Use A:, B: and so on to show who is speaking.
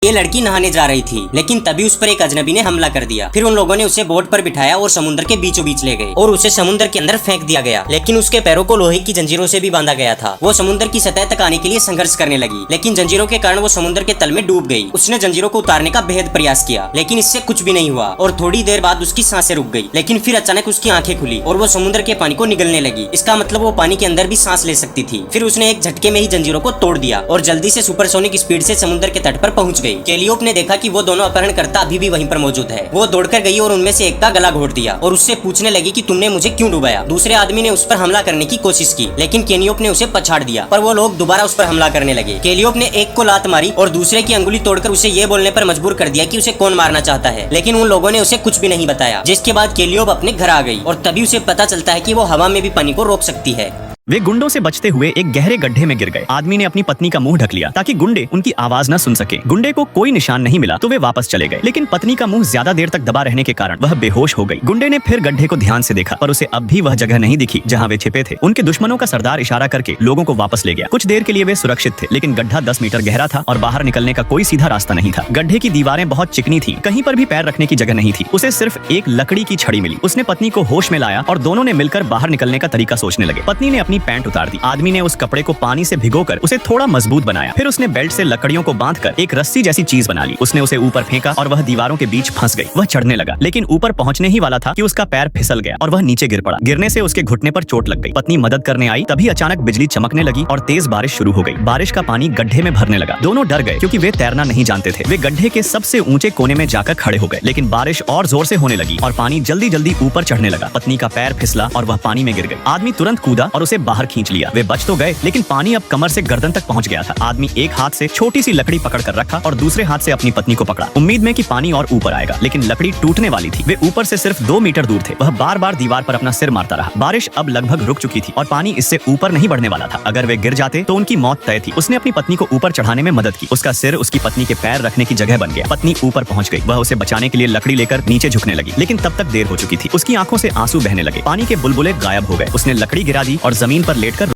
A: ये लड़की नहाने जा रही थी, लेकिन तभी उस पर एक अजनबी ने हमला कर दिया। फिर उन लोगों ने उसे बोट पर बिठाया और समुद्र के बीचों बीच ले गए और उसे समुद्र के अंदर फेंक दिया गया। लेकिन उसके पैरों को लोहे की जंजीरों से भी बांधा गया था। वो समुद्र की सतह तक आने के लिए संघर्ष करने लगी, लेकिन जंजीरों के कारण वो समुद्र के तल में डूब गई। उसने जंजीरों को उतारने का बेहद प्रयास किया, लेकिन इससे कुछ भी नहीं हुआ और थोड़ी देर बाद उसकी सांसें रुक गई। लेकिन फिर अचानक उसकी आंखें खुली और वो समुद्र के पानी को निगलने लगी। इसका मतलब वो पानी के अंदर भी सांस ले सकती थी। फिर उसने एक झटके में ही जंजीरों को तोड़ दिया और जल्दी से सुपरसोनिक स्पीड से समुद्र के तट पर पहुंच गई। केलियोप ने देखा कि वो दोनों अपहरणकर्ता अभी भी वहीं पर मौजूद है। वो दौड़कर गई और उनमें से एक का गला घोट दिया और उससे पूछने लगी कि तुमने मुझे क्यों डुबाया। दूसरे आदमी ने उस पर हमला करने की कोशिश की, लेकिन केलियोप ने उसे पछाड़ दिया, पर वो लोग दोबारा उस पर हमला करने लगे। केलियोप ने एक को लात मारी और दूसरे की अंगुली तोड़कर उसे ये बोलने पर मजबूर कर दिया कि उसे कौन मारना चाहता है, लेकिन उन लोगों ने उसे कुछ भी नहीं बताया। जिसके बाद केलियोप अपने घर आ गई और तभी उसे पता चलता है कि वो हवा में भी पानी को रोक सकती है।
B: वे गुंडों से बचते हुए एक गहरे गड्ढे में गिर गए। आदमी ने अपनी पत्नी का मुंह ढक लिया ताकि गुंडे उनकी आवाज न सुन सके। गुंडे को कोई निशान नहीं मिला तो वे वापस चले गए, लेकिन पत्नी का मुंह ज्यादा देर तक दबा रहने के कारण वह बेहोश हो गई। गुंडे ने फिर गड्ढे को ध्यान से देखा, पर उसे अब भी वह जगह नहीं दिखी जहाँ वे छिपे थे। उनके दुश्मनों का सरदार इशारा करके लोगों को वापस ले गया। कुछ देर के लिए वे सुरक्षित थे, लेकिन गड्ढा 10 मीटर गहरा था और बाहर निकलने का कोई सीधा रास्ता नहीं था। गड्ढे की दीवारें बहुत चिकनी थी, कहीं पर भी पैर रखने की जगह नहीं थी। उसे सिर्फ एक लकड़ी की छड़ी मिली। उसने पत्नी को होश में लाया और दोनों ने मिलकर बाहर निकलने का तरीका सोचने लगे। पत्नी ने अपनी पैंट उतार दी। आदमी ने उस कपड़े को पानी से भिगोकर उसे थोड़ा मजबूत बनाया। फिर उसने बेल्ट से लकड़ियों को बांधकर एक रस्सी जैसी चीज बना ली। उसने उसे ऊपर फेंका और वह दीवारों के बीच फंस गई। वह चढ़ने लगा, लेकिन ऊपर पहुंचने ही वाला था कि उसका पैर फिसल गया और वह नीचे गिर पड़ा। गिरने से उसके घुटने पर चोट लग गई। पत्नी मदद करने आई, तभी अचानक बिजली चमकने लगी और तेज बारिश शुरू हो गई। बारिश का पानी गड्ढे में भरने लगा। दोनों डर गए क्योंकि वे तैरना नहीं जानते थे। वे गड्ढे के सबसे ऊंचे कोने में जाकर खड़े हो गए, लेकिन बारिश और जोर से होने लगी और पानी जल्दी जल्दी ऊपर चढ़ने लगा। पत्नी का पैर फिसला और वह पानी में गिर गई। आदमी तुरंत कूदा और उसे बाहर खींच लिया। वे बच तो गए, लेकिन पानी अब कमर से गर्दन तक पहुंच गया था। आदमी एक हाथ से छोटी सी लकड़ी पकड़ कर रखा और दूसरे हाथ से अपनी पत्नी को पकड़ा, उम्मीद में कि पानी और ऊपर आएगा, लेकिन लकड़ी टूटने वाली थी। वे ऊपर से सिर्फ 2 मीटर दूर थे। वह बार बार दीवार पर अपना सिर मारता रहा। बारिश अब लगभग रुक चुकी थी और पानी इससे ऊपर नहीं बढ़ने वाला था। अगर वे गिर जाते तो उनकी मौत तय थी। उसने अपनी पत्नी को ऊपर चढ़ाने में मदद की। उसका सिर उसकी पत्नी के पैर रखने की जगह बन गया। पत्नी ऊपर पहुंच गई। वह उसे बचाने के लिए लकड़ी लेकर नीचे झुकने लगी, लेकिन तब तक देर हो चुकी थी। उसकी आंखों से आंसू बहने लगे। पानी के बुलबुले गायब हो गए। उसने लकड़ी गिरा दी और जमीन पर लेटकर